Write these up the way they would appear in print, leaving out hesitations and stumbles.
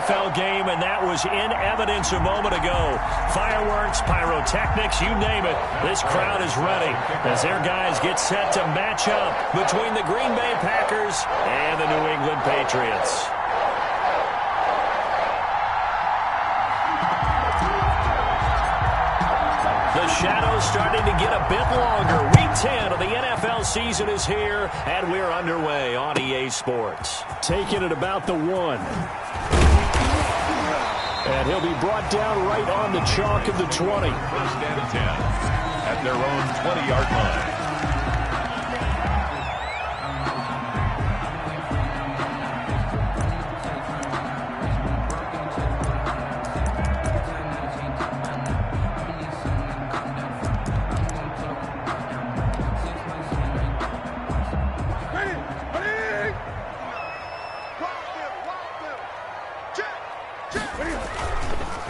NFL game, and that was in evidence a moment ago. Fireworks, pyrotechnics, you name it. This crowd is ready as their guys get set to match up between the Green Bay Packers and the New England Patriots. The shadow's starting to get a bit longer. Week 10 of the NFL season is here, and we're underway on EA Sports. Taking it about the 1. And he'll be brought down right on the chalk of the 20. First and 10 at their own 20-yard line.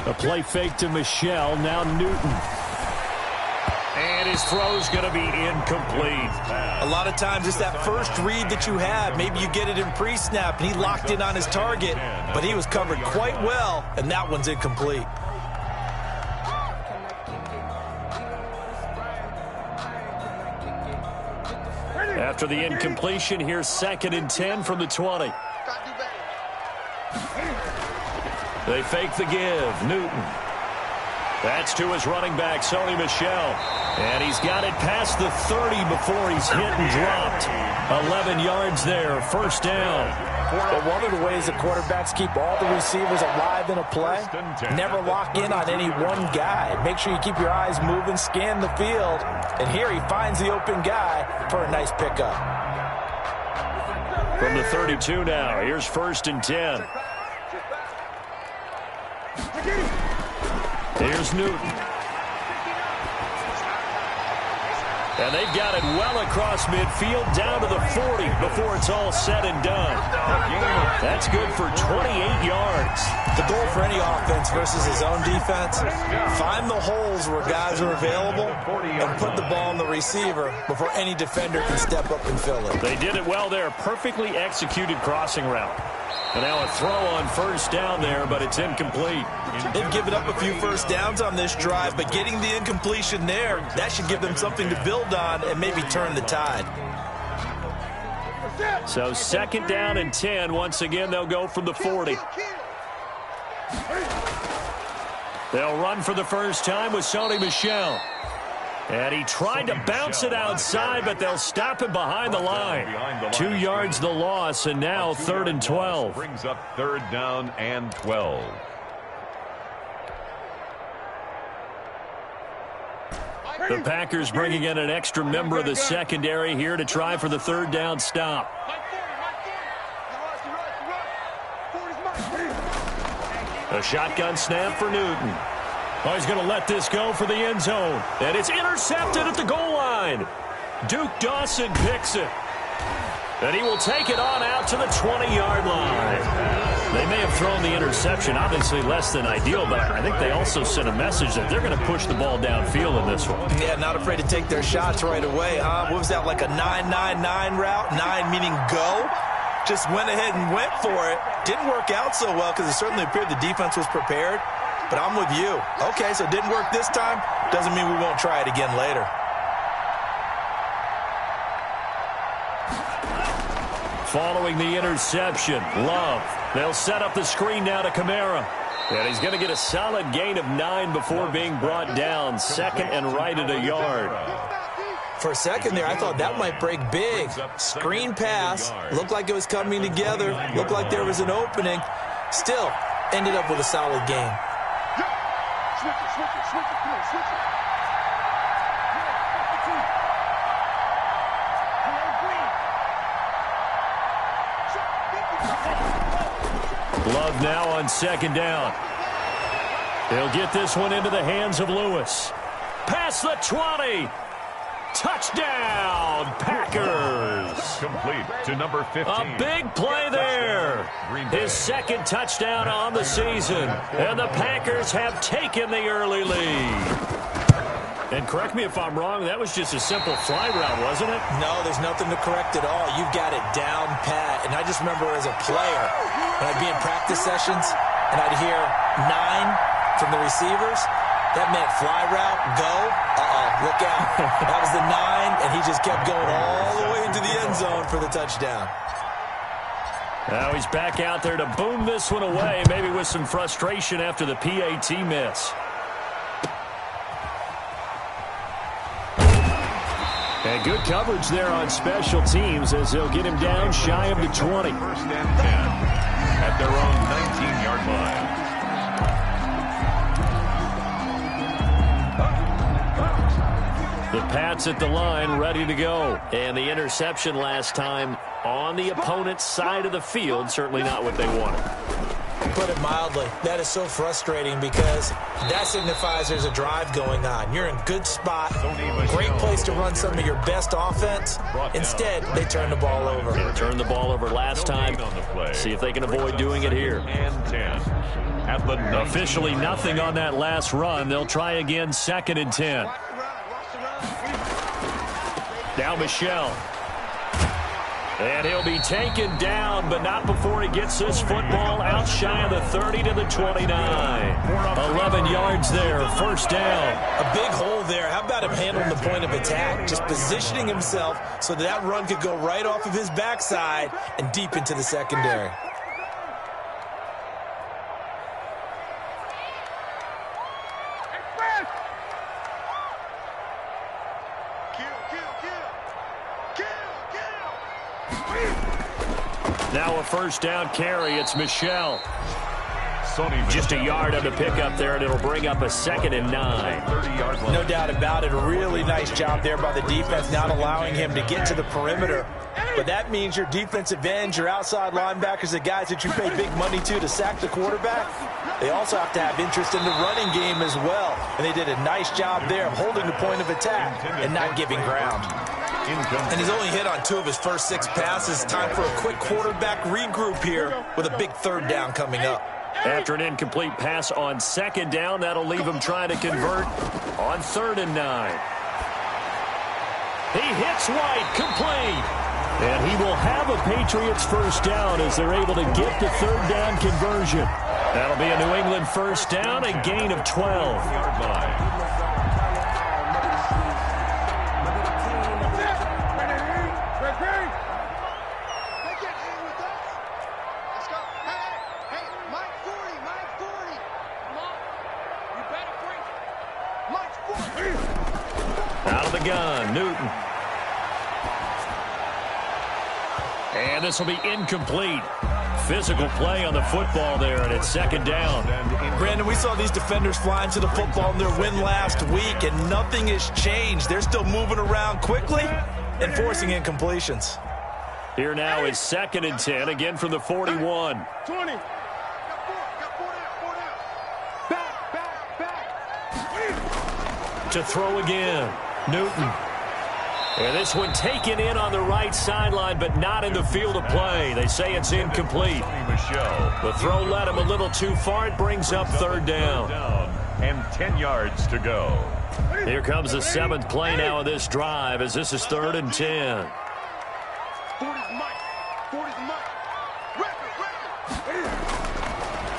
A play fake to Michelle, now Newton. And his throw's going to be incomplete. A lot of times it's that first read that you have. Maybe you get it in pre-snap, and he locked in on his target, but he was covered quite well, and that one's incomplete. After the incompletion, here's 2nd and 10 from the 20. They fake the give. Newton. That's to his running back, Sony Michel. And he's got it past the 30 before he's hit and dropped. 11 yards there, first down. But one of the ways that quarterbacks keep all the receivers alive in a play, never lock in on any one guy. Make sure you keep your eyes moving, scan the field. And here he finds the open guy for a nice pickup. From the 32 now, here's 1st and 10. Here's Newton. And they've got it well across midfield down to the 40 before it's all said and done. That's good for 28 yards. The goal for any offense versus his own defense, find the holes where guys are available and put the ball on the receiver before any defender can step up and fill it. They did it well there. Perfectly executed crossing route. And now a throw on 1st down there, but it's incomplete. They've given up a few first downs on this drive, but getting the incompletion there, that should give them something to build on and maybe turn the tide. So 2nd down and 10. Once again, they'll go from the 40. They'll run for the first time with Sony Michel. And he tried to bounce it outside, but they'll stop him behind the line. 2 yards the loss, and now 3rd and 12. Brings up 3rd down and 12. The Packers bringing in an extra member of the secondary here to try for the 3rd down stop. A shotgun snap for Newton. Oh, he's going to let this go for the end zone. And it's intercepted at the goal line. Duke Dawson picks it. And he will take it on out to the 20-yard line. They may have thrown the interception, obviously less than ideal, but I think they also sent a message that they're going to push the ball downfield in this one. Yeah, not afraid to take their shots right away, huh? What was that, like a 9-9-9 route? 9 meaning go? Just went ahead and went for it. Didn't work out so well because it certainly appeared the defense was prepared. But I'm with you. Okay, so it didn't work this time. Doesn't mean we won't try it again later. Following the interception, Love. They'll set up the screen now to Kamara. And he's going to get a solid gain of 9 before being brought down. 2nd and right at a yard. For a second there, I thought that might break big. Screen pass. Looked like it was coming together. Looked like there was an opening. Still, ended up with a solid gain. Love now on 2nd down. He'll get this one into the hands of Lewis. Past the 20. Touchdown, Packers. Complete to number 15. A big play there. His 2nd touchdown on the season. And the Packers have taken the early lead. And correct me if I'm wrong, that was just a simple fly route, wasn't it? No, there's nothing to correct at all. You've got it down pat. And I just remember as a player, when I'd be in practice sessions, and I'd hear 9 from the receivers, that meant fly route, go. Look out. That was the 9, and he just kept going all the way into the end zone for the touchdown. Now he's back out there to boom this one away, maybe with some frustration after the PAT miss. And good coverage there on special teams as they'll get him down shy of the 20. First and 10 at their own 19-yard line. The Pats at the line, ready to go. And the interception last time on the opponent's side of the field, certainly not what they wanted. Put it mildly, that is so frustrating because that signifies there's a drive going on. You're in good spot, great place to run some of your best offense. Instead, they turn the ball over. They turned the ball over last time. See if they can avoid doing it here. And 10 at the officially nothing on that last run. They'll try again, 2nd and 10. Now Michel. And he'll be taken down, but not before he gets this football out shy of the 30 to the 29. 11 yards there, first down. A big hole there. How about him handling the point of attack? Just positioning himself so that run could go right off of his backside and deep into the secondary. Now a first down carry. It's Michel. Just a yard on the pickup there, and it'll bring up a 2nd and 9. No doubt about it. A really nice job there by the defense, not allowing him to get to the perimeter. But that means your defensive ends, your outside linebackers, the guys that you pay big money to sack the quarterback, they also have to have interest in the running game as well. And they did a nice job there of holding the point of attack and not giving ground. And he's only hit on 2 of his first 6 passes. Time for a quick quarterback regroup here with a big 3rd down coming up. After an incomplete pass on 2nd down, that'll leave him trying to convert on 3rd and 9. He hits White, complete. And he will have a Patriots first down as they're able to get the 3rd down conversion. That'll be a New England first down, a gain of 12. Out of the gun, Newton. And this will be incomplete. Physical play on the football there, and it's 2nd down. Brandon, we saw these defenders flying to the football in their win last week, and nothing has changed. They're still moving around quickly and forcing incompletions. Here now is 2nd and 10, again from the 41. 20. To throw again, Newton. And this one taken in on the right sideline, but not in the field of play. They say it's incomplete. The throw led him a little too far. It brings up 3rd down. And 10 yards to go. Here comes the 7th play now of this drive as this is 3rd and 10.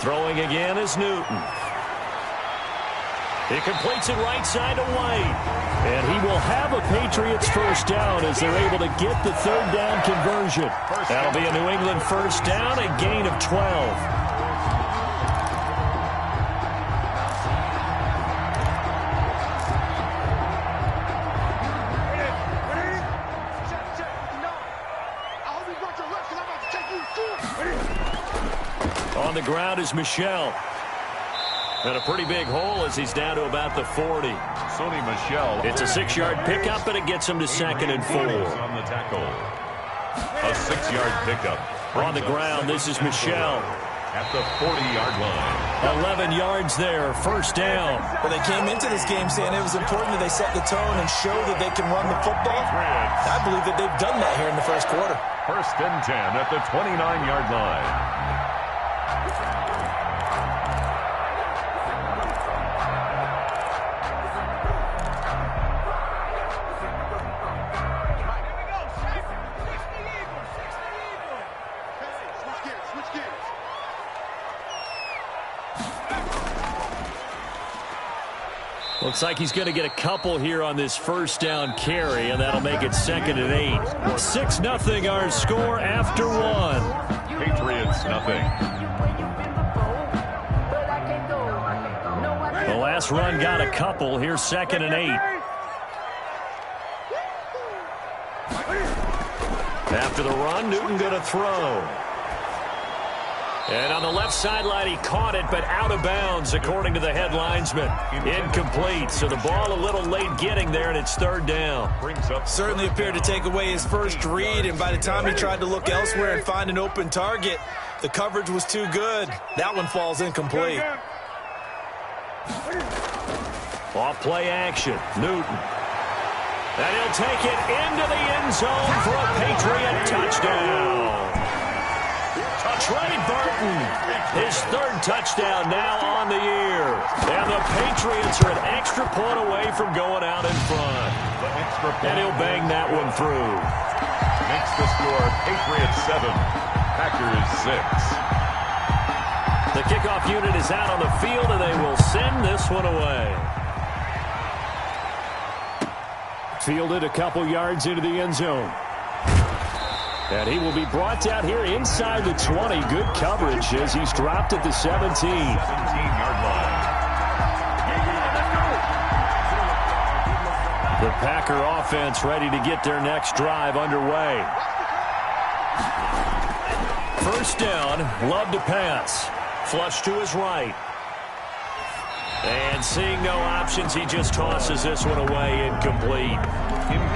Throwing again is Newton. He completes it right side to White. And he will have a Patriots first down as they're able to get the 3rd down conversion. That'll be a New England first down, a gain of 12. On the ground is Michel. And a pretty big hole as he's down to about the 40. Sony Michel. It's a 6-yard pickup, and it gets him to 2nd and 4. On the tackle. A 6-yard pickup. On the ground, this is Michel. At the 40-yard line. 11 yards there, first down. Well, they came into this game saying it was important that they set the tone and show that they can run the football. I believe that they've done that here in the first quarter. First and 10 at the 29-yard line. Looks like he's going to get a couple here on this first down carry, and that'll make it 2nd and 8. 6-0 our score after 1. Patriots nothing. The last run got a couple. Here's 2nd and 8. After the run, Newton going to throw. And on the left sideline, he caught it, but out of bounds, according to the head linesman. Incomplete, so the ball a little late getting there, and it's 3rd down. Certainly appeared to take away his first read, and by the time he tried to look elsewhere and find an open target, the coverage was too good. That one falls incomplete. Off play action, Newton. And he'll take it into the end zone for a Patriot touchdown. Trey Burton, his 3rd touchdown now on the year. And the Patriots are an extra point away from going out in front. And he'll bang that one through. Makes the score Patriots 7, Packers 6. The kickoff unit is out on the field, and they will send this one away. Fielded a couple yards into the end zone. And he will be brought down here inside the 20. Good coverage as he's dropped at the 17. 17-yard line. The Packer offense ready to get their next drive underway. First down, Love to pass. Flush to his right. And seeing no options, he just tosses this one away, incomplete.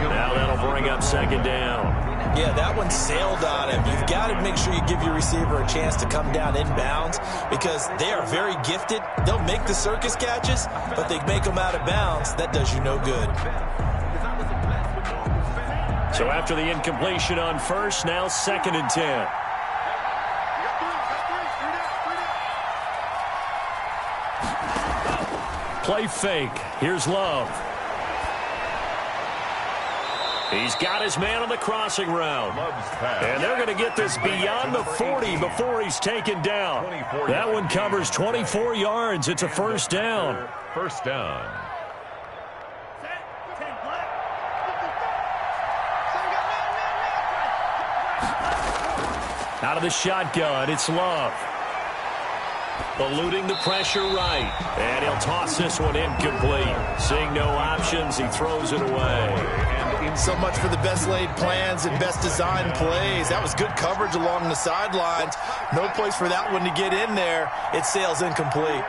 Now that'll bring up 2nd down. Yeah, that one sailed on him. You've got to make sure you give your receiver a chance to come down inbounds because they are very gifted. They'll make the circus catches, but they make them out of bounds. That does you no good. So after the incompletion on first, now 2nd and 10. Play fake. Here's Love. He's got his man on the crossing route. And they're going to get this beyond the 40 before he's taken down. That one covers 24 yards. It's a first down. First down. Out of the shotgun, it's Love. Eluding the pressure right. And he'll toss this one incomplete. Seeing no options, he throws it away. So much for the best laid plans and best designed plays. That was good coverage along the sidelines. No place for that one to get in there. It sails incomplete.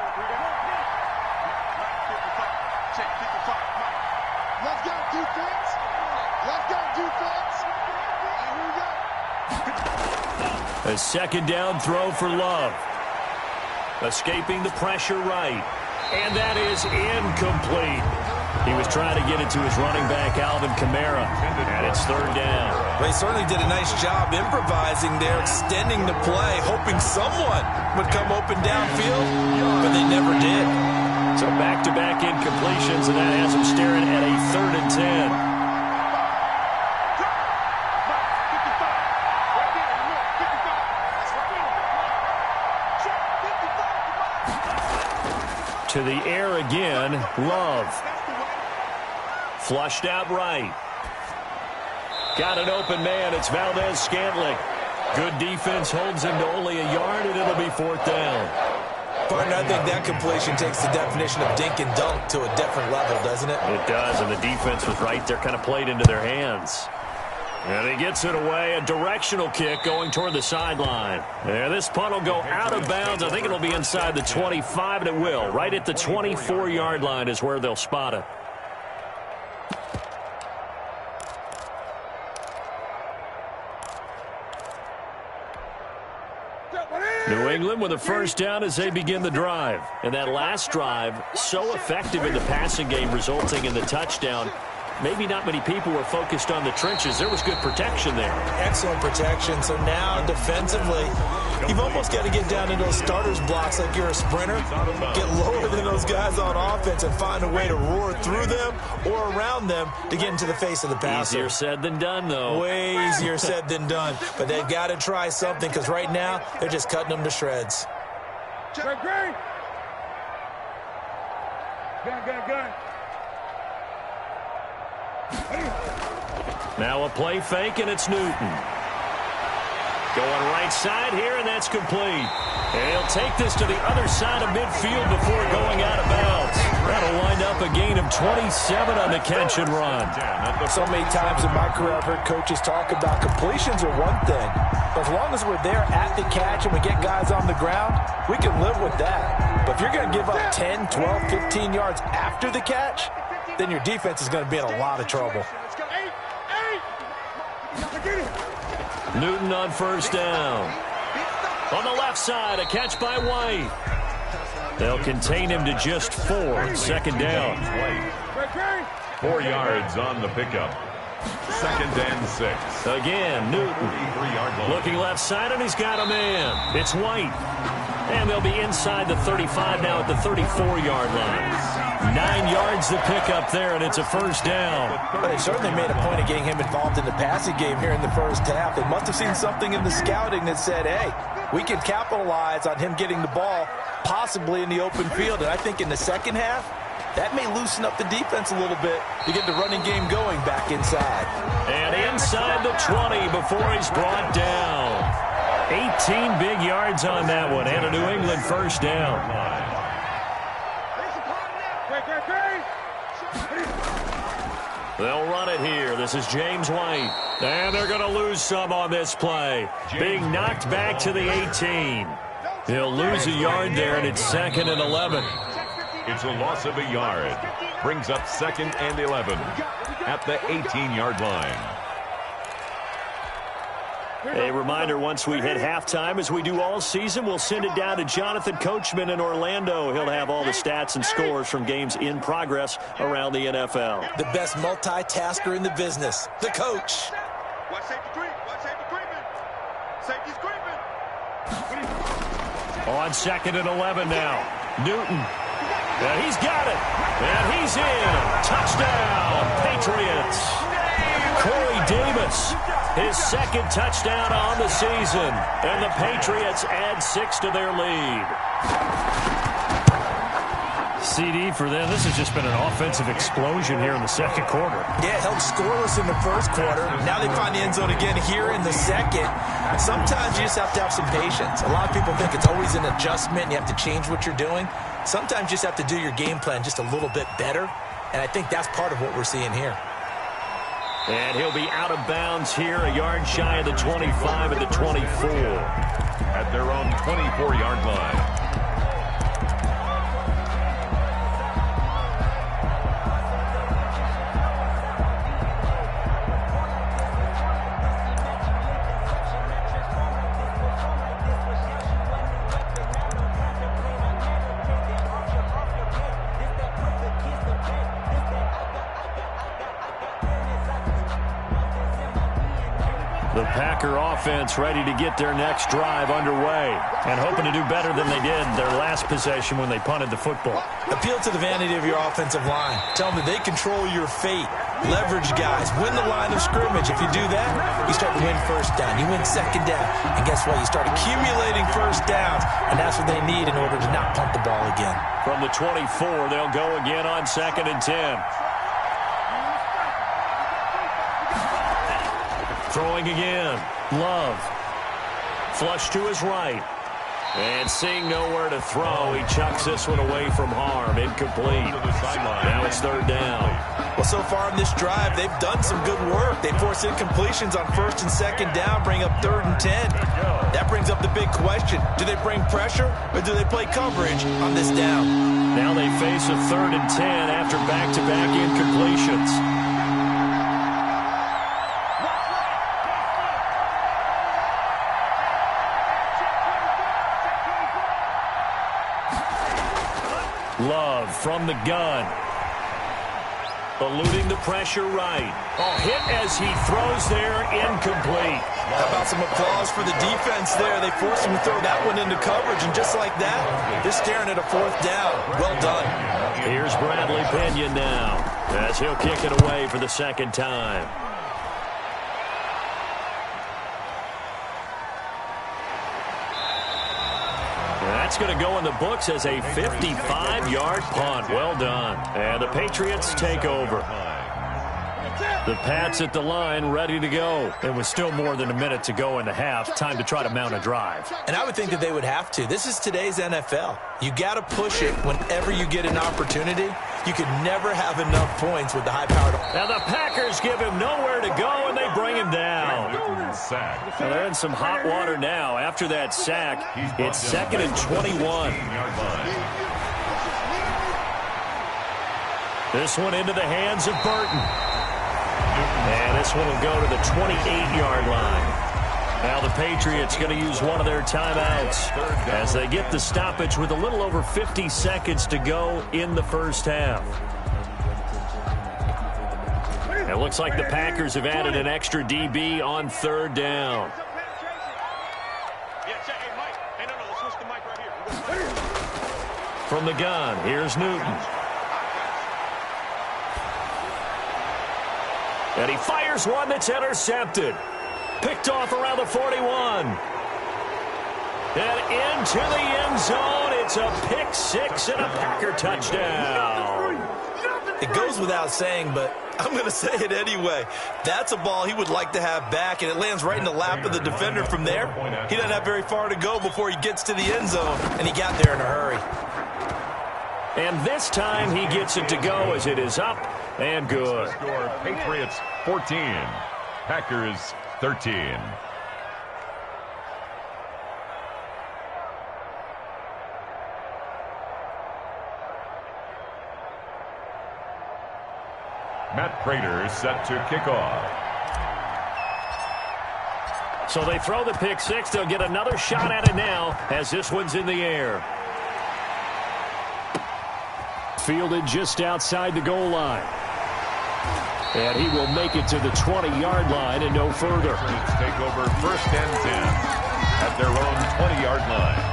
Let's go defense. Let's go defense. And here we go. A 2nd down throw for Love. Escaping the pressure right. And that is incomplete. He was trying to get it to his running back, Alvin Kamara. And it's 3rd down. Well, he certainly did a nice job improvising there, extending the play, hoping someone would come open downfield, but they never did. So back-to-back incompletions, and that has him staring at a 3rd and 10. To the air again, Love. Flushed out right. Got an open man. It's Valdez-Scantling. Good defense holds him to only a yard, and it'll be 4th down. Partner, I think that completion takes the definition of dink and dunk to a different level, doesn't it? It does, and the defense was right there, kind of played into their hands. And he gets it away, a directional kick going toward the sideline. And this punt will go out of bounds. I think it'll be inside the 25, and it will. Right at the 24-yard line is where they'll spot it. New England with a first down as they begin the drive. And that last drive, so effective in the passing game, resulting in the touchdown. Maybe not many people were focused on the trenches. There was good protection there. Excellent protection. So now defensively, you've almost got to get down into those starters blocks like you're a sprinter. Get lower than those guys on offense and find a way to roar through them or around them to get into the face of the passer. Easier said than done, though. Way easier said than done. But they've got to try something because right now they're just cutting them to shreds. Check green. Gun. Now a play fake, and it's Newton. Going right side here, and that's complete. And he'll take this to the other side of midfield before going out of bounds. That'll wind up a gain of 27 on the catch and run. So many times in my career I've heard coaches talk about completions are one thing, but as long as we're there at the catch and we get guys on the ground, we can live with that. But if you're going to give up 10, 12, 15 yards after the catch, then your defense is going to be in a lot of trouble. Newton on first down. On the left side, a catch by White. They'll contain him to just 4. Second down. 4 yards on the pickup. 2nd and 6. Again, Newton looking left side, and he's got a man. It's White. And they'll be inside the 35 now at the 34-yard line. 9 yards to pick up there, and it's a first down. But they certainly made a point of getting him involved in the passing game here in the first half. They must have seen something in the scouting that said, hey, we can capitalize on him getting the ball possibly in the open field. And I think in the second half, that may loosen up the defense a little bit to get the running game going back inside. And inside the 20 before he's brought down. 18 big yards on that one, and a New England first down. They'll run it here. This is James White. And they're going to lose some on this play. Being knocked back to the 18. He'll lose a yard there, and it's 2nd and 11. It's a loss of a yard. Brings up 2nd and 11 at the 18-yard line. A reminder, once we hit halftime, as we do all season, we'll send it down to Jonathan Coachman in Orlando. He'll have all the stats and scores from games in progress around the NFL. The best multitasker in the business, the coach. Watch safety creep. Watch safety creeping. Safety's creeping. On 2nd and 11 now. Newton. And he's got it. And he's in. Touchdown, Patriots. Corey Davis. His 2nd touchdown on the season. And the Patriots add 6 to their lead. CD for them. This has just been an offensive explosion here in the second quarter. Yeah, held scoreless in the first quarter. Now they find the end zone again here in the second. Sometimes you just have to have some patience. A lot of people think it's always an adjustment and you have to change what you're doing. Sometimes you just have to do your game plan just a little bit better. And I think that's part of what we're seeing here. And he'll be out of bounds here, a yard shy of the 25 at the 24. At their own 24-yard line. The Packer offense ready to get their next drive underway and hoping to do better than they did their last possession when they punted the football. Appeal to the vanity of your offensive line. Tell them that they control your fate. Leverage guys. Win the line of scrimmage. If you do that, you start to win first down. You win second down. And guess what? You start accumulating first downs. And that's what they need in order to not punt the ball again. From the 24, they'll go again on 2nd and 10. Throwing again. Love. Flush to his right. And seeing nowhere to throw, he chucks this one away from harm. Incomplete. Now it's 3rd down. Well, so far in this drive, they've done some good work. They force incompletions on 1st and 2nd down, bring up 3rd and 10. That brings up the big question. Do they bring pressure or do they play coverage on this down? Now they face a 3rd and 10 after back-to-back incompletions. Love from the gun. Eluding the pressure right. Oh, hit as he throws there, incomplete. How about some applause for the defense there? They forced him to throw that one into coverage, and just like that, they're staring at a 4th down. Well done. Here's Bradley Pinion now, as he'll kick it away for the 2nd time. That's going to go in the books as a 55-yard punt. Well done. And the Patriots take over. The Pats at the line, ready to go. It was still more than a minute to go in the half. Time to try to mount a drive. And I would think that they would have to. This is today's NFL. You got to push it whenever you get an opportunity. You could never have enough points with the high-powered. Now the Packers give him nowhere to go, and they bring him down. Well, they're in some hot water now. After that sack, it's 2nd and 21. This one into the hands of Burton. And this one will go to the 28-yard line. Now the Patriots going to use one of their timeouts as they get the stoppage with a little over 50 seconds to go in the first half. It looks like the Packers have added an extra DB on 3rd down. From the gun, here's Newton. And he fires one that's intercepted. Picked off around the 41. And into the end zone. It's a pick six and a Packer touchdown. It goes without saying, but I'm going to say it anyway. That's a ball he would like to have back, and it lands right in the lap of the defender from there. He doesn't have very far to go before he gets to the end zone, and he got there in a hurry. And this time he gets it to go as it is up and good. Score Patriots 14, Packers 13. Matt Prater set to kick off. So they throw the pick six. They'll get another shot at it now as this one's in the air. Fielded just outside the goal line. And he will make it to the 20-yard line and no further. Let's take over 1st and 10 at their own 20-yard line.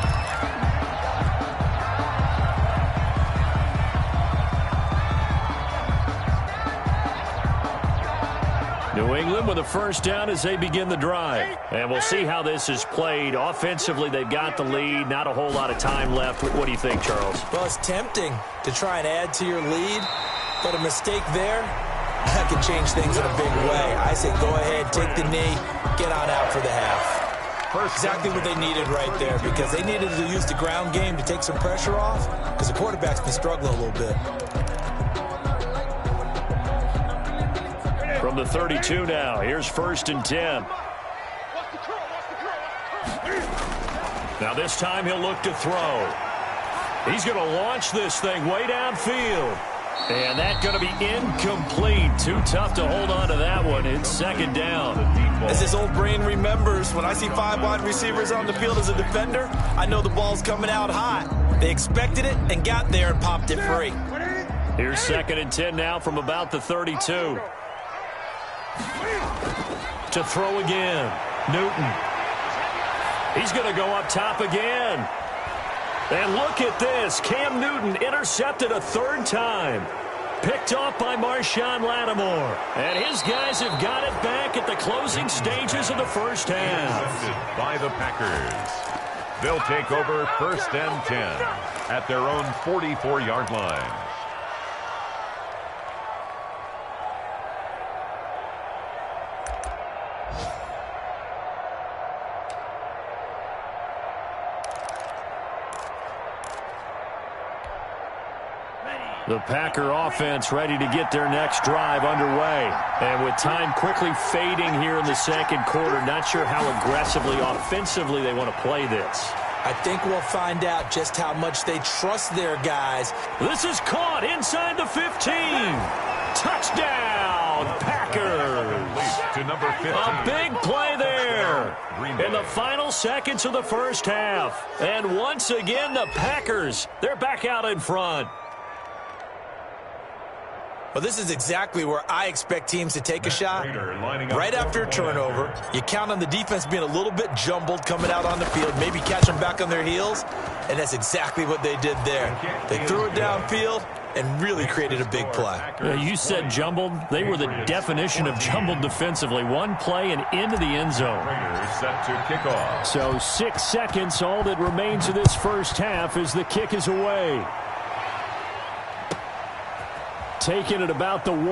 New England with a 1st down as they begin the drive. And we'll see how this is played. Offensively, they've got the lead. Not a whole lot of time left. What do you think, Charles? Well, it's tempting to try and add to your lead, but a mistake there, that can change things in a big way. I say go ahead, take the knee, get on out for the half. Exactly what they needed right there, because they needed to use the ground game to take some pressure off, because the quarterback's been struggling a little bit. From the 32 now, here's 1st and 10. Now this time he'll look to throw. He's going to launch this thing way downfield. And that's going to be incomplete. Too tough to hold on to that one. It's 2nd down. As his old brain remembers, when I see 5 wide receivers on the field as a defender, I know the ball's coming out hot. They expected it and got there and popped it free. Here's 2nd and 10 now from about the 32. To throw again. Newton. He's going to go up top again. And look at this. Cam Newton intercepted a 3rd time. Picked off by Marshawn Lattimore. And his guys have got it back at the closing stages of the first half. By the Packers. They'll take over 1st and 10 at their own 44-yard line. The Packer offense ready to get their next drive underway. And with time quickly fading here in the 2nd quarter, not sure how aggressively, offensively they want to play this. I think we'll find out just how much they trust their guys. This is caught inside the 15. Touchdown, Packers. To number 15. A big play there in the final seconds of the first half. And once again, the Packers, they're back out in front. Well, this is exactly where I expect teams to take a shot. Right after a turnover, you count on the defense being a little bit jumbled coming out on the field, maybe catch them back on their heels, and that's exactly what they did there. They threw it downfield and really created a big play. You said jumbled. They were the definition of jumbled defensively. One play and into the end zone. Set to kick off. So 6 seconds, all that remains of this first half as the kick is away. Taken at about the 1.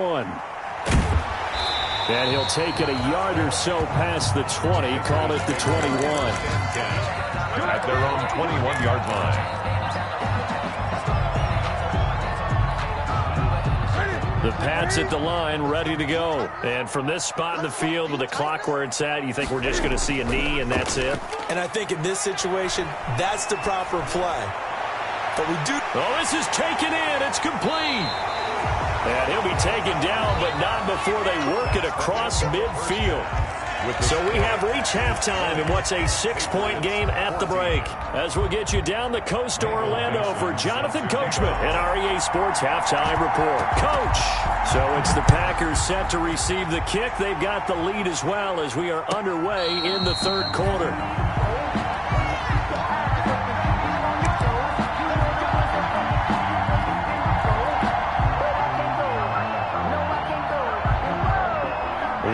And he'll take it a yard or so past the 20, call it the 21. At their own 21-yard line. The Pats at the line, ready to go. And from this spot in the field with the clock where it's at, you think we're just going to see a knee and that's it? And I think in this situation, that's the proper play. But we do... Oh, this is taken in. It's complete. And he'll be taken down, but not before they work it across midfield. So we have reached halftime in what's a 6-point game at the break. As we'll get you down the coast to Orlando for Jonathan Coachman and our EA Sports Halftime Report. Coach! So it's the Packers set to receive the kick. They've got the lead as well as we are underway in the third quarter.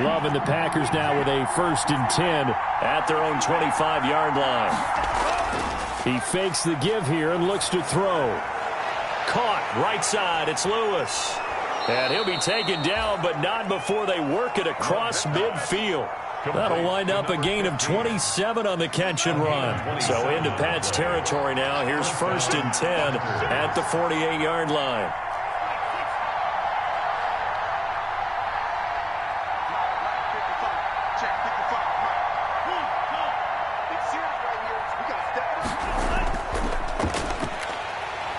Loving the Packers now with a 1st and 10 at their own 25-yard line. He fakes the give here and looks to throw. Caught right side. It's Lewis. And he'll be taken down, but not before they work it across midfield. That'll wind up a gain of 27 on the catch and run. So into Pat's territory now. Here's 1st and 10 at the 48-yard line.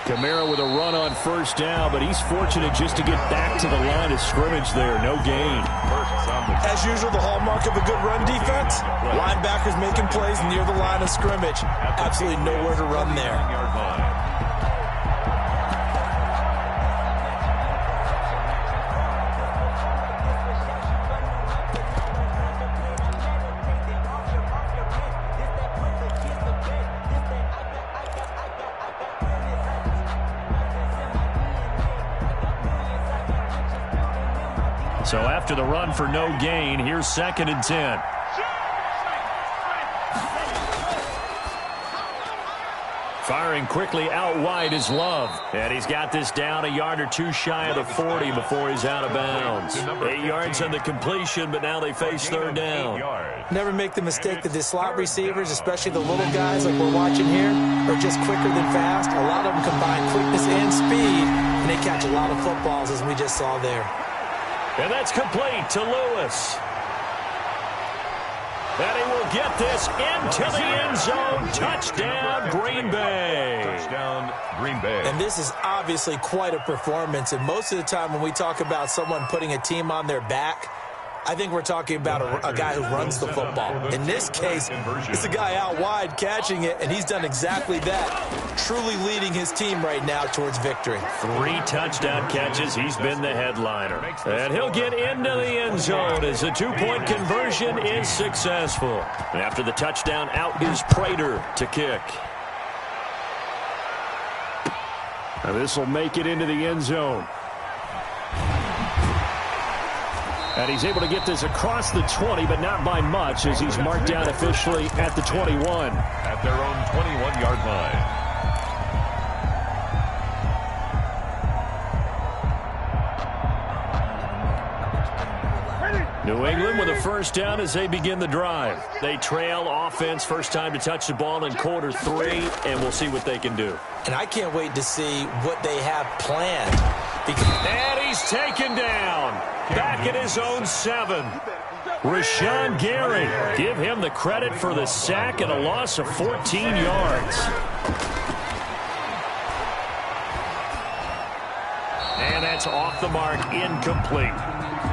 Kamara with a run on 1st down, but he's fortunate just to get back to the line of scrimmage there. No gain. As usual, the hallmark of a good run defense, linebackers making plays near the line of scrimmage. Absolutely nowhere to run there. So after the run for no gain, here's 2nd and 10. Firing quickly out wide is Love. And he's got this down a yard or two shy of the 40 before he's out of bounds. 8 yards on the completion, but now they face 3rd down. Never make the mistake that the slot receivers, especially the little guys like we're watching here, are just quicker than fast. A lot of them combine quickness and speed, and they catch a lot of footballs, as we just saw there. And that's complete to Lewis. And he will get this into the end zone. Touchdown, Green Bay. Touchdown, Green Bay. And this is obviously quite a performance. And most of the time when we talk about someone putting a team on their back, I think we're talking about a guy who runs the football. In this case, it's a guy out wide catching it, and he's done exactly that, truly leading his team right now towards victory. 3 touchdown catches. He's been the headliner. And he'll get into the end zone as the 2-point conversion is successful. And after the touchdown, out is Prater to kick. Now this will make it into the end zone. And he's able to get this across the 20, but not by much, as he's marked down officially at the 21. At their own 21-yard line. New England with a 1st down as they begin the drive. They trail offense, first time to touch the ball in quarter 3, and we'll see what they can do. And I can't wait to see what they have planned. And he's taken down. Back at his own 7. Rashawn Gary. Give him the credit for the sack and a loss of 14 yards. And that's off the mark, incomplete.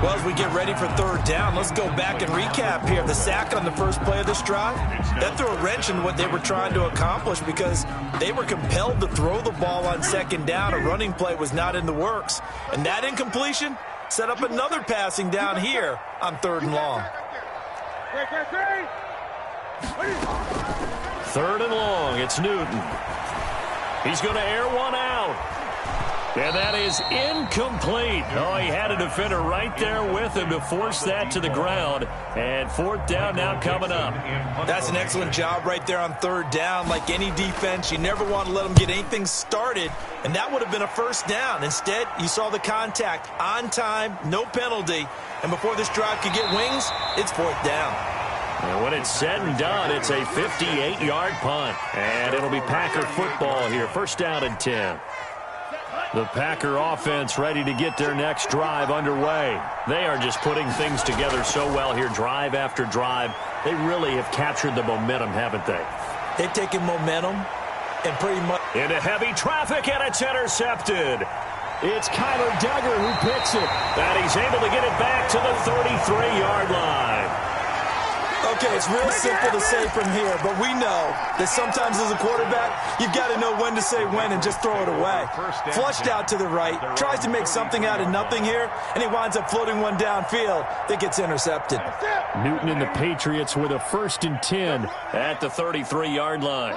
Well, as we get ready for 3rd down, let's go back and recap here. The sack on the first play of this drive, that threw a wrench in what they were trying to accomplish because they were compelled to throw the ball on 2nd down. A running play was not in the works. And that incompletion set up another passing down here on 3rd and long. 3rd and long. It's Newton. He's going to air one out. And that is incomplete. Oh, he had a defender right there with him to force that to the ground. And fourth down now coming up. That's an excellent job right there on third down. Like any defense, you never want to let them get anything started, and that would have been a first down. Instead, you saw the contact on time, no penalty, and before this drive could get wings, it's fourth down. And when it's said and done, it's a 58-yard punt. And it'll be Packer football here. First down and 10. The Packer offense ready to get their next drive underway. They are just putting things together so well here, drive after drive. They really have captured the momentum, haven't they? They've taken momentum and pretty much into heavy traffic, and it's intercepted. It's Kyler Duggar who picks it. And he's able to get it back to the 33-yard line. Okay, it's real simple to say from here, but we know that sometimes as a quarterback, you've got to know when to say when and just throw it away. Flushed out to the right, tries to make something out of nothing here, and he winds up floating one downfield that gets intercepted. Newton and the Patriots with a 1st and 10 at the 33-yard line.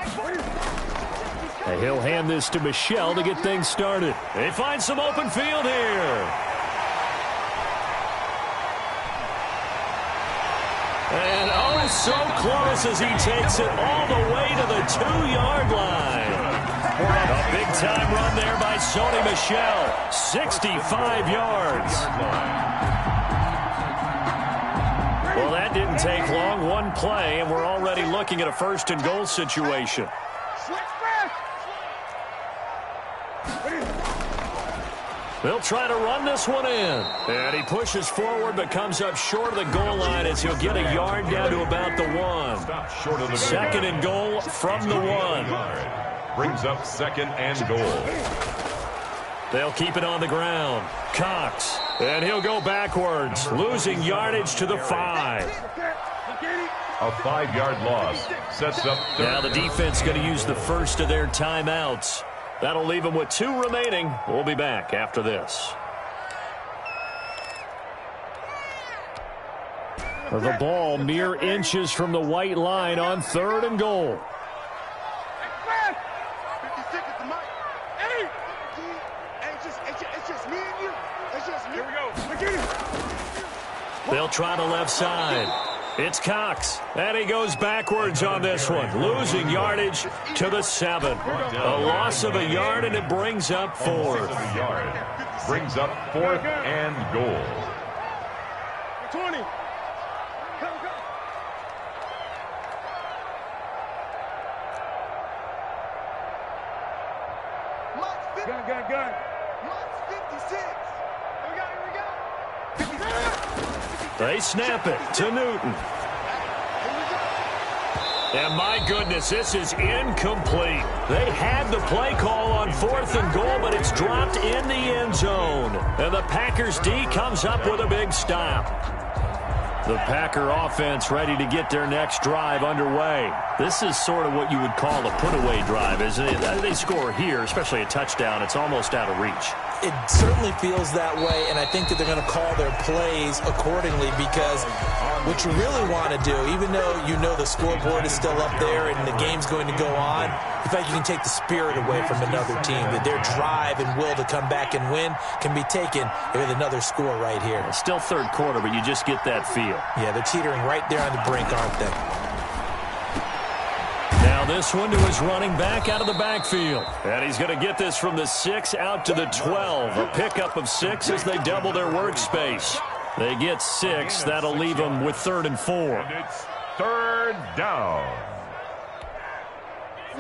And he'll hand this to Michel to get things started. They find some open field here. And oh, so close as he takes it all the way to the 2-yard line. A big-time run there by Sony Michel. 65 yards. Well, that didn't take long. One play, and we're already looking at a 1st and goal situation. They'll try to run this one in. And he pushes forward but comes up short of the goal line as he'll get a yard down to about the 1. 2nd and goal from the 1. Brings up 2nd and goal. They'll keep it on the ground. Cox. And he'll go backwards, losing yardage to the 5. A 5-yard loss sets up third. Now the defense going to use the first of their timeouts. That'll leave them with 2 remaining. We'll be back after this. The ball mere inches from the white line on 3rd and goal. They'll try the left side. It's Cox, and he goes backwards on this one, losing yardage to the 7. A loss of a yard, and it brings up 4th. Brings up 4th and goal. 20. Gun. Lots 56. Here we go. They snap it to Newton. And my goodness, this is incomplete. They had the play call on 4th and goal, but it's dropped in the end zone. And the Packers D comes up with a big stop. The Packer offense ready to get their next drive underway. This is sort of what you would call a put-away drive, isn't it? They score here, especially a touchdown. It's almost out of reach. It certainly feels that way, and I think that they're going to call their plays accordingly, because what you really want to do, even though you know the scoreboard is still up there and the game's going to go on, in fact, you can take the spirit away from another team, that their drive and will to come back and win can be taken with another score right here. It's still 3rd quarter, but you just get that feel. Yeah, they're teetering right there on the brink, aren't they? Now this one to his running back out of the backfield. And he's going to get this from the 6 out to the 12. A pickup of 6 as they double their workspace. They get 6. That'll leave them with 3rd and 4. And it's 3rd down.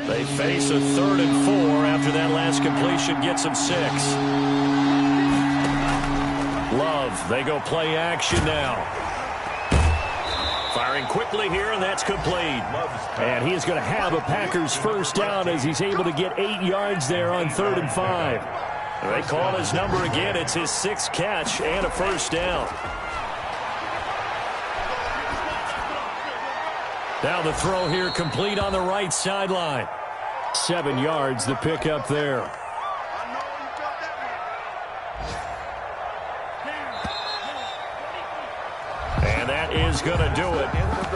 They face a 3rd and 4 after that last completion gets them 6. Love, they go play action now. Firing quickly here, and that's complete. And he is going to have a Packers first down as he's able to get 8 yards there on 3rd and 5. They call his number again. It's his 6th catch and a first down. Now the throw here complete on the right sideline. 7 yards, the pickup there. And that is going to do it.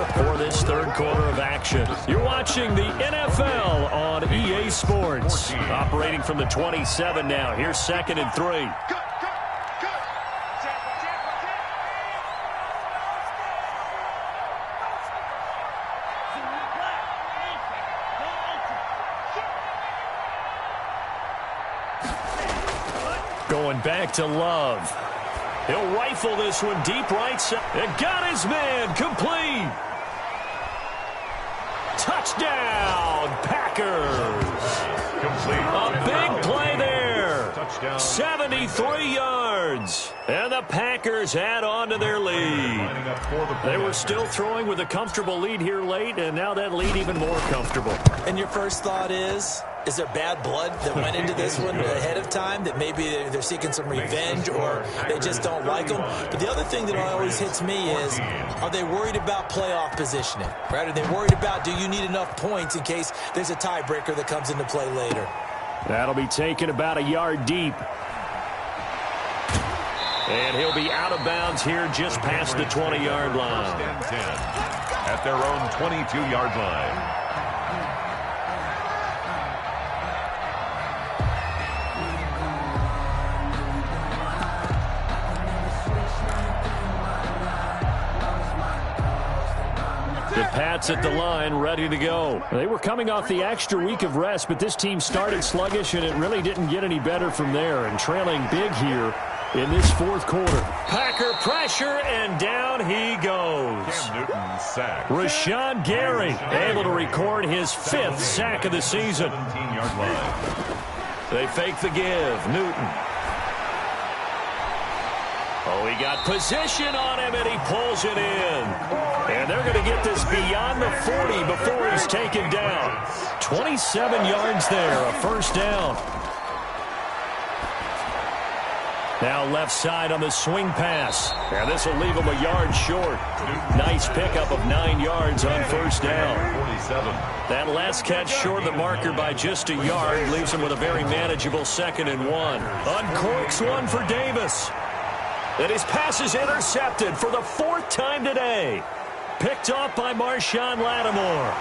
for this third quarter of action. You're watching the NFL on EA Sports. Operating from the 27 now. Here's 2nd and 3. Going back to Love. He'll rifle this one deep right side. And got his man complete. Touchdown, Packers. Complete. A big play there. Touchdown. 73 yards. And the Packers add on to their lead. They were still throwing with a comfortable lead here late, and now that lead even more comfortable. And your first thought is there bad blood that went into this one ahead of time, that maybe they're seeking some revenge or they just don't like them? But the other thing that always hits me is, are they worried about playoff positioning? Right? Are they worried about, do you need enough points in case there's a tiebreaker that comes into play later? That'll be taken about a yard deep. And he'll be out of bounds here just past the 20-yard line. At their own 22-yard line. The Pats at the line, ready to go. They were coming off the extra week of rest, but this team started sluggish, and it really didn't get any better from there. And trailing big here in this fourth quarter. Packer pressure, and down he goes. Cam Newton sack. Rashawn Gary able to record his 5th sack of the season. 17-yard line. They fake the give. Newton. Oh, he got position on him, and he pulls it in. And they're going to get this beyond the 40 before he's taken down. 27 yards there, a first down. Now left side on the swing pass. And this will leave him a yard short. Nice pickup of 9 yards on first down. 47. That last catch short of the marker by just a yard leaves him with a very manageable 2nd and 1. Uncorks one for Davis. And his pass is intercepted for the 4th time today. Picked off by Marshawn Lattimore.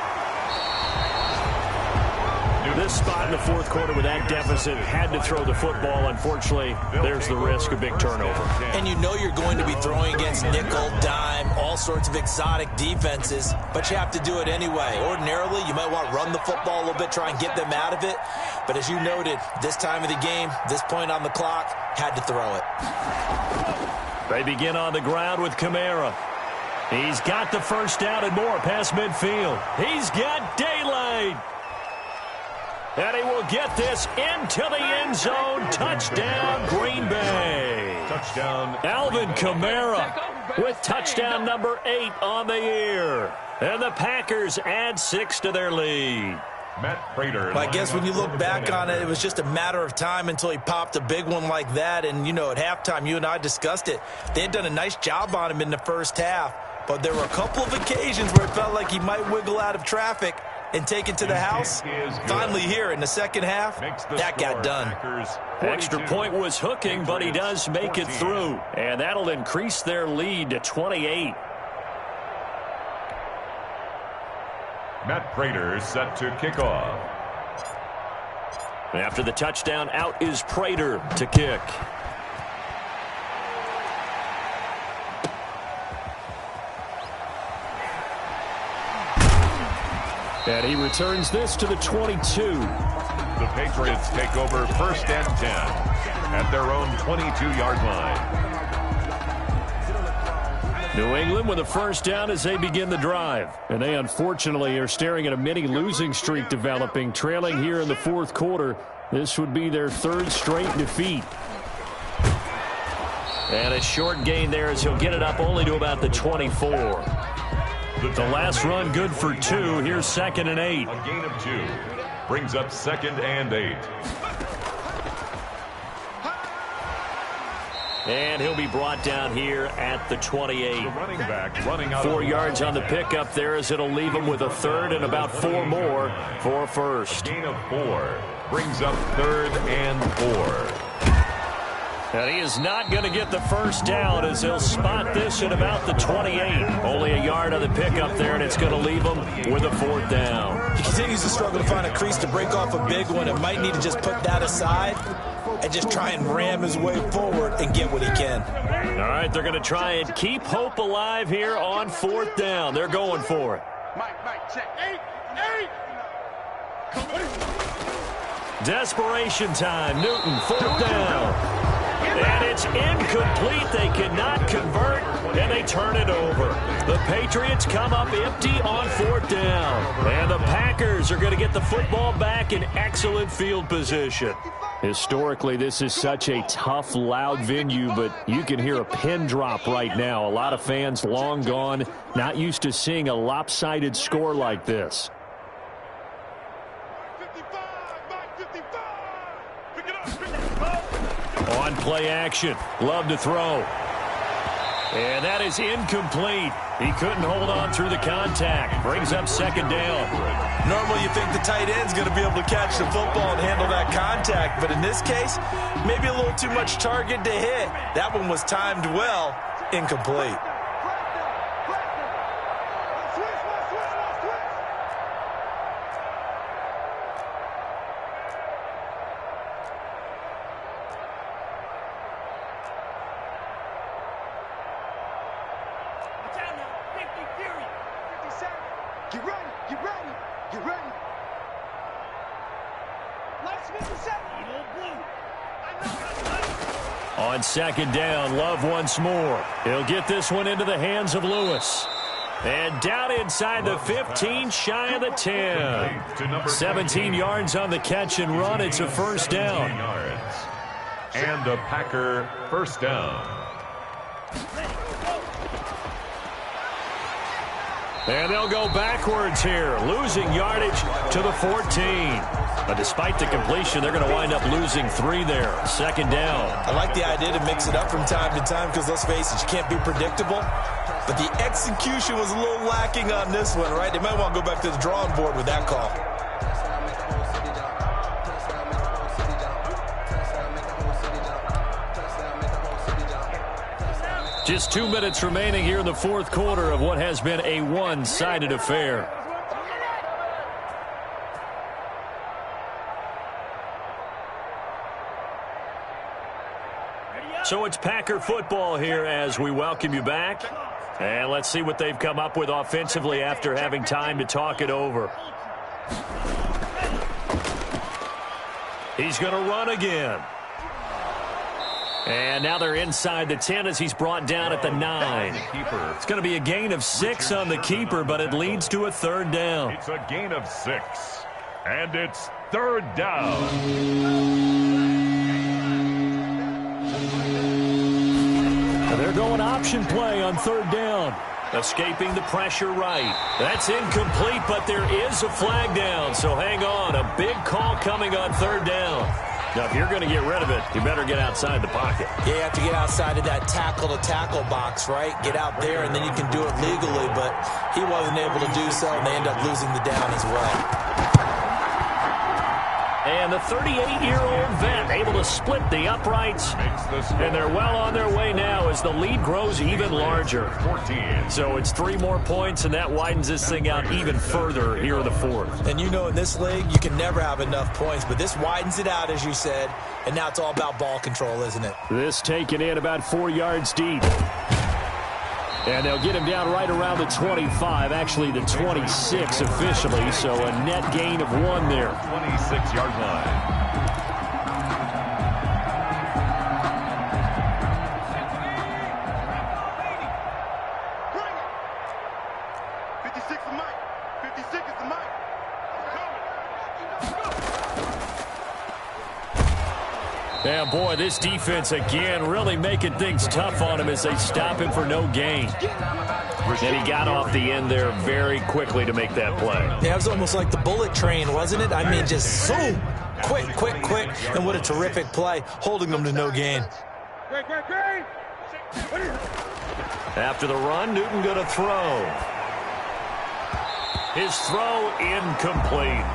This spot in the fourth quarter with that deficit, had to throw the football. Unfortunately, there's the risk of big turnover. And you know you're going to be throwing against nickel, dime, all sorts of exotic defenses, but you have to do it anyway. Ordinarily, you might want to run the football a little bit, try and get them out of it. But as you noted, this time of the game, this point on the clock, had to throw it. They begin on the ground with Kamara. He's got the first down and more past midfield. He's got daylight. And he will get this into the end zone. Touchdown, Green Bay. Touchdown. Alvin Kamara with touchdown number 8 on the year. And the Packers add 6 to their lead. Matt Prater. Well, I guess when you look back on it, it was just a matter of time until he popped a big one like that. And, you know, at halftime, you and I discussed it. They had done a nice job on him in the first half. But there were a couple of occasions where it felt like he might wiggle out of traffic and take it to the house. Finally here in the second half, that got done. Extra point was hooking, but he does make it through. And that'll increase their lead to 28. Matt Prater set to kick off. After the touchdown, out is Prater to kick. And he returns this to the 22. The Patriots take over 1st and 10 at their own 22-yard line. New England with a first down as they begin the drive. And they unfortunately are staring at a mini losing streak developing, trailing here in the fourth quarter. This would be their 3rd straight defeat. And a short gain there as he'll get it up only to about the 24. The last run good for 2. Here's 2nd and 8. A gain of 2 brings up 2nd and 8. And he'll be brought down here at the 28. The running back running out 4 yards on the pickup there as it'll leave him with a 3rd and about 4 more for first. A gain of 4 brings up 3rd and 4. And he is not going to get the first down as he'll spot this at about the 28. Only a yard on the pickup there, and it's going to leave him with a 4th down. He continues to struggle to find a crease to break off a big one and might need to just put that aside and just try and ram his way forward and get what he can. All right, they're going to try and keep hope alive here on 4th down. They're going for it. Mike, check. 8. Desperation time. Newton, 4th down. And it's incomplete. They cannot convert, and they turn it over. The Patriots come up empty on 4th down. And the Packers are going to get the football back in excellent field position. Historically, this is such a tough, loud venue, but you can hear a pin drop right now. A lot of fans long gone, not used to seeing a lopsided score like this. 55, Mike, 55. Pick it up. On play action. Love to throw. And that is incomplete. He couldn't hold on through the contact. Brings up 2nd down. Normally you think the tight end's going to be able to catch the football and handle that contact, but in this case, maybe a little too much target to hit. That one was timed well. Incomplete. Get ready. On 2nd down, Love once more. He'll get this one into the hands of Lewis. And down inside the 15, shy of the 10. 17 yards on the catch and run. It's a 1st down. And a Packer 1st down. And they'll go backwards here, losing yardage to the 14. But despite the completion, they're going to wind up losing 3 there. 2nd down. I like the idea to mix it up from time to time because, let's face it, you can't be predictable. But the execution was a little lacking on this one, right? They might want to go back to the drawing board with that call. Just 2 minutes remaining here in the 4th quarter of what has been a one-sided affair. So it's Packer football here as we welcome you back. And let's see what they've come up with offensively after having time to talk it over. He's going to run again. And now they're inside the 10 as he's brought down at the 9. It's going to be a gain of 6 on the keeper, but it leads to a 3rd down. It's a gain of 6. And it's 3rd down. They're going option play on 3rd down. Escaping the pressure right. That's incomplete, but there is a flag down, so hang on. A big call coming on 3rd down. Now, if you're going to get rid of it, you better get outside the pocket. Yeah, you have to get outside of that tackle-to-tackle box, right? Get out there, and then you can do it legally, but he wasn't able to do so, and they end up losing the down as well. And the 38-year-old vet able to split the uprights. And they're well on their way now as the lead grows even larger. 14. So it's 3 more points, and that widens this thing out even further here in the 4th. And you know in this league, you can never have enough points, but this widens it out, as you said, and now it's all about ball control, isn't it? This taken in about 4 yards deep. And they'll get him down right around the 25, actually the 26 officially, so a net gain of 1 there. 26-yard line. Yeah, boy, this defense again really making things tough on him as they stop him for no gain. And he got off the end there very quickly to make that play. Yeah, it was almost like the bullet train, wasn't it? I mean, just zoom, quick, and what a terrific play, holding them to no gain. After the run, Newton going to throw. His throw incomplete.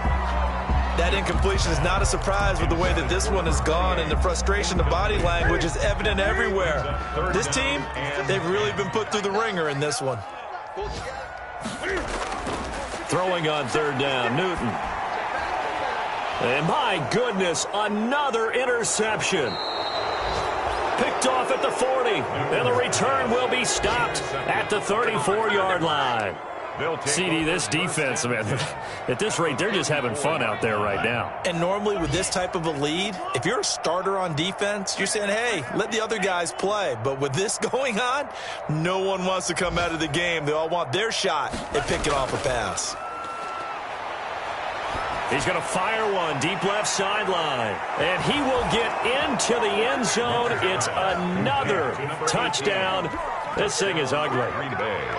That incompletion is not a surprise with the way that this one has gone, and the frustration, the body language is evident everywhere. This team, they've really been put through the ringer in this one. Throwing on third down, Newton. And my goodness, another interception. Picked off at the 40, and the return will be stopped at the 34-yard line. CD, this defense, man, at this rate, they're just having fun out there right now. And normally with this type of a lead, if you're a starter on defense, you're saying, hey, let the other guys play. But with this going on, no one wants to come out of the game. They all want their shot at picking off a pass. He's going to fire one deep left sideline, and he will get into the end zone. It's another touchdown. This thing is ugly.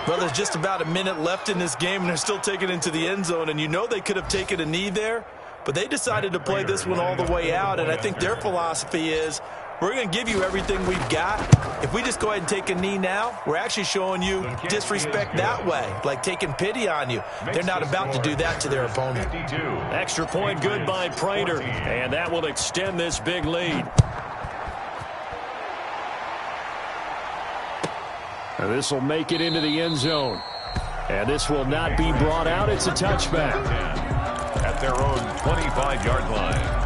Well, there's just about a minute left in this game, and they're still taking it into the end zone. And you know they could have taken a knee there, but they decided to play this one all the way out. And I think their philosophy is, we're going to give you everything we've got. If we just go ahead and take a knee now, we're actually showing you disrespect that way, like taking pity on you. They're not about to do that to their opponent. Extra point good by Prater, and that will extend this big lead. And this will make it into the end zone. And this will not be brought out. It's a touchback. At their own 25-yard line.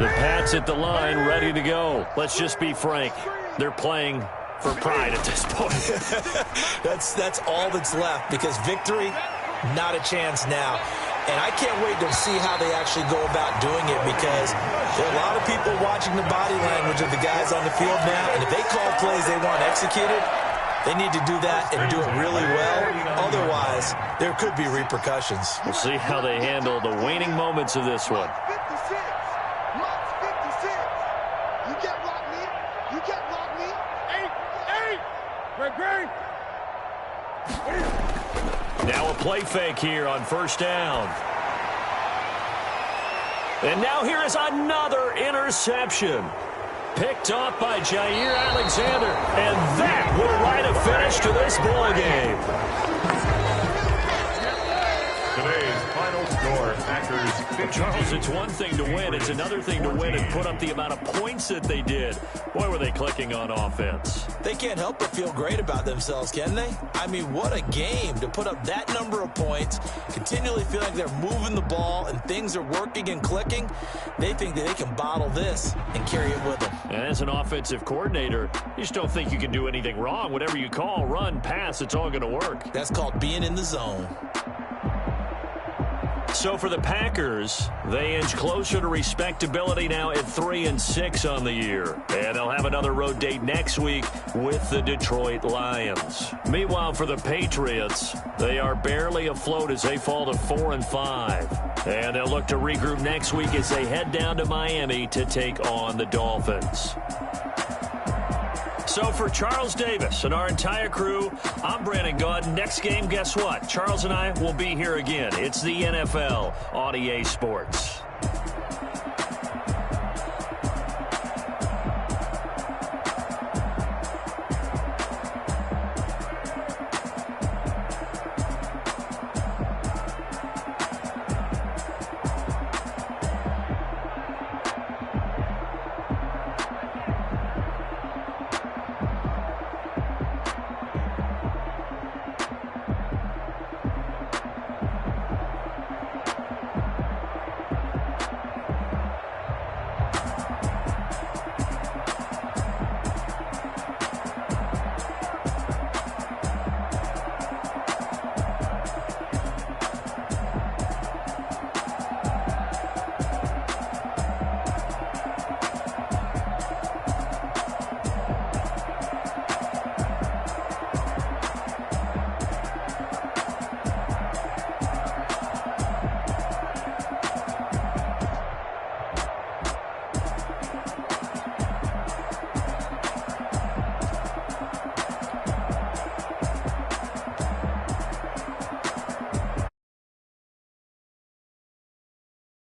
The Pats at the line, ready to go. Let's just be frank. They're playing for pride at this point. That's all that's left, because victory, not a chance now. And I can't wait to see how they actually go about doing it, because there are a lot of people watching the body language of the guys on the field now, and if they call plays they want executed, they need to do that and do it really well. Otherwise, there could be repercussions. We'll see how they handle the waning moments of this one. Now a play fake here on first down. And now here is another interception. Picked off by Jair Alexander. And that will write a finish to this ball game. Today's final score, Packers 50. Charles, it's one thing to win. It's another thing to win and put up the amount of points that they did. Boy, were they clicking on offense. They can't help but feel great about themselves, can they? I mean, what a game to put up that number of points, continually feel like they're moving the ball and things are working and clicking. They think that they can bottle this and carry it with them. And as an offensive coordinator, you just don't think you can do anything wrong. Whatever you call, run, pass, it's all going to work. That's called being in the zone. So for the Packers, they inch closer to respectability now at 3-6 on the year. And they'll have another road date next week with the Detroit Lions. Meanwhile, for the Patriots, they are barely afloat as they fall to 4-5. And they'll look to regroup next week as they head down to Miami to take on the Dolphins. So for Charles Davis and our entire crew, I'm Brandon Gaudin. Next game, guess what? Charles and I will be here again. It's the NFL on EA Sports.